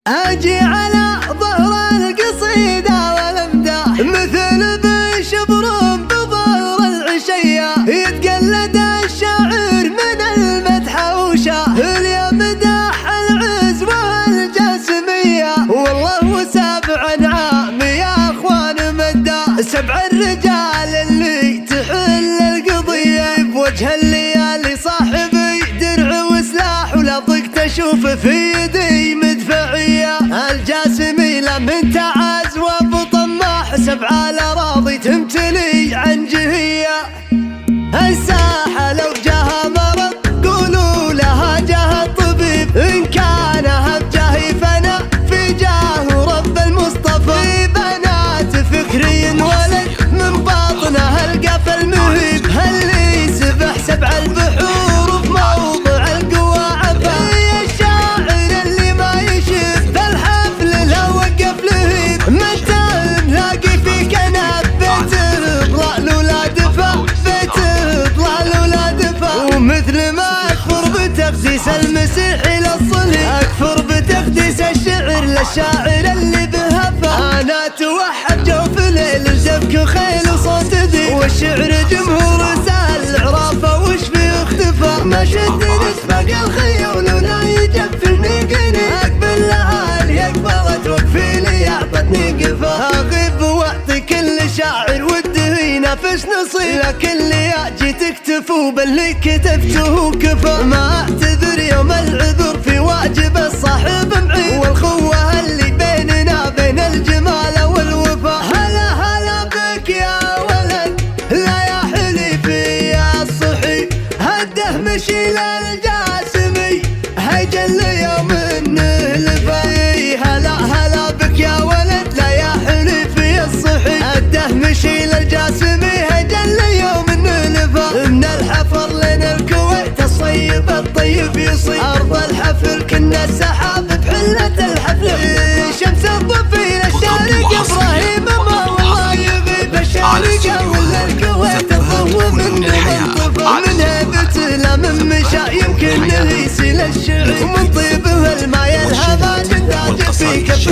أجي على ظهر القصيدة والأمداح مثل بشبر بظهر العشية، يتقلد الشاعر من المدح وشاه اليمدح العز والجاسمية. والله سبع نعام يا أخوان مداح، سبع الرجال اللي تحل القضية بوجه الليالي، صاحبي درع وسلاح ولا ضقت أشوف في يدي مدفعية. الجاسمي لمن تعز وبطماح، سبع الأراضي تمتلي عن جهية. الساحة لو جاها مرض قولوا لها جاه الطبيب، إن كان بجاهي فانا في جاه رب المصطفى. بنات فكري ولد من باطنه القف المهيب، اللي سبح سبع البحور بموضع القوى عفا. الشاعر اللي ما يشف الحفل لو وقف لهيب، متى نلاقي في كنب بيته ضلال ولا دفا، بيته ضلال ولا دفا. ومثل ما أكفر بتقديس المسيح للصليب، أكفر بتقديس الشعر للشاعر اللي بهفا. أنا توحد جوف ليل الجبك خيل وصوت ذي، والشعر جمهور سال عرافه وش في اختفى. ما شد نسبق الخيول ولا يجفلني قني، أقبل لها اللي أقبلت وقفي لي أعطتني قفا. أغيب واعطي كل شاعر وده ينافس نصيب، لكن اللي أجي تكتفوا باللي كتبته كفى. ما أعتذر يوم العذر في واجب الصاحب معي، والخوة اللي بيننا بين الجمال والوفا. هلا هلا بك يا ولد لا يا حليفي يا الصحي، هده مشي للجاسمي هيجل يوم النهلفي. هلا هلا بك يا ولد لا يا حليفي الصحي، هده مشي للجاسمي هيجل يوم النهلفي. من الحفر لنا الكويت الصيب الطيب يصيب، أرض الحفل كنا السحاب بحلة الحفل. شمس الضفير الشارق إبراهيم ما والله يغيب، الشارقة ولا الكويت الضو من منطفى. من هيبته لا من مشى يمكن يسيل الشعر، ومن طيبه الماء الهبان تنداج في كفي.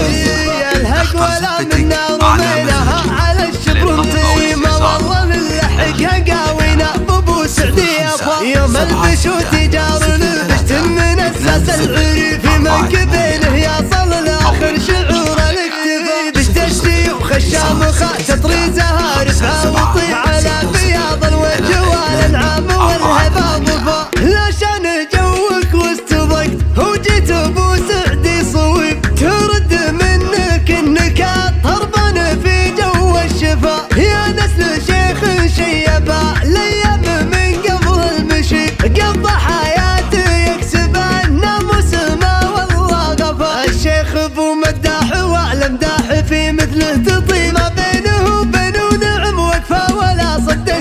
الهق ولا من نار رميناها على الشبر مطيمة، والله نلحقها قاوينا بابو سعدي أفا. يوم البشوت جار لبشت من اساس العري، في منكبينه يصل لاخر شعور الاكتفاء. بشت الشيوخ الشامخة تطري زهارفها وطيب على بياض الوجه والانعام والهبا ضفا. لا شان جوك واستضقت وجيت ابو سعدي صويب، ترد منك النكات هربان في جو الشفا. يا نسل شيخ شيبا الايام من قبل المشي، قضى حياته يكسب الناموس ما والله غفا. الشيخ ابو مداح والمداح في مثله تطيب، ما بينه وبينه نعم وقفه ولا صدق.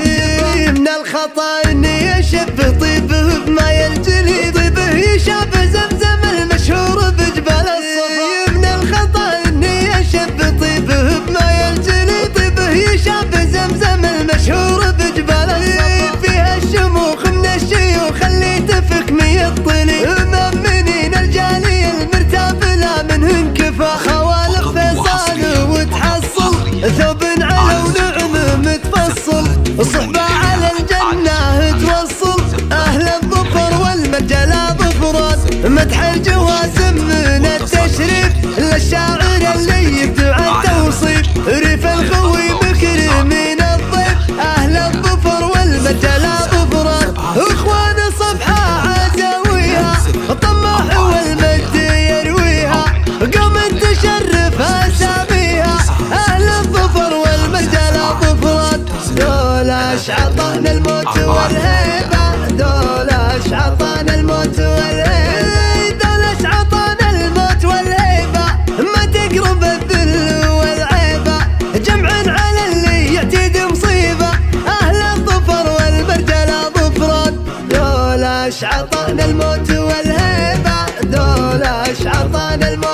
من الخطا اني اشب طيبه بما يلجلي، طيبه يشاب زمزم المشهور بجبال الصفا. من الخطا اني اشب طيبه بما يلجلي، طيبه يشاب زمزم المشهور بجبال الصفا. فيها الشموخ من الشيوخ اللي تفك ميطلي، مأمنين الجالي المرتاب لا منهم كفا. خوالق فيصان وتحصل ثوب على ونعم متفصل، صحبة على الجنة توصل. أهل الظفر والمجلى ظفران، مدح الجواسم من التشريف للشاعر اللي يبدع التوصيف. ريف الخوي بكر من الضيف، أهل الظفر والمجلى ظفران. إخوان صفحة عزاويها الطماح والمجد يرويها، قوم تشرف أساميها. أهل الظفر والمجلى ظفران، دولش عطانا الموت والهيبة، دولش عطانا الموت والهيبة، دولش عطانا الموت والهيبة. ما تقرب الذل والعيبة، جمع على اللي يعتيد مصيبة. أهل الظفر والمرجلة ظفران، دولش عطانا الموت والهيبة، دولش عطانا الموت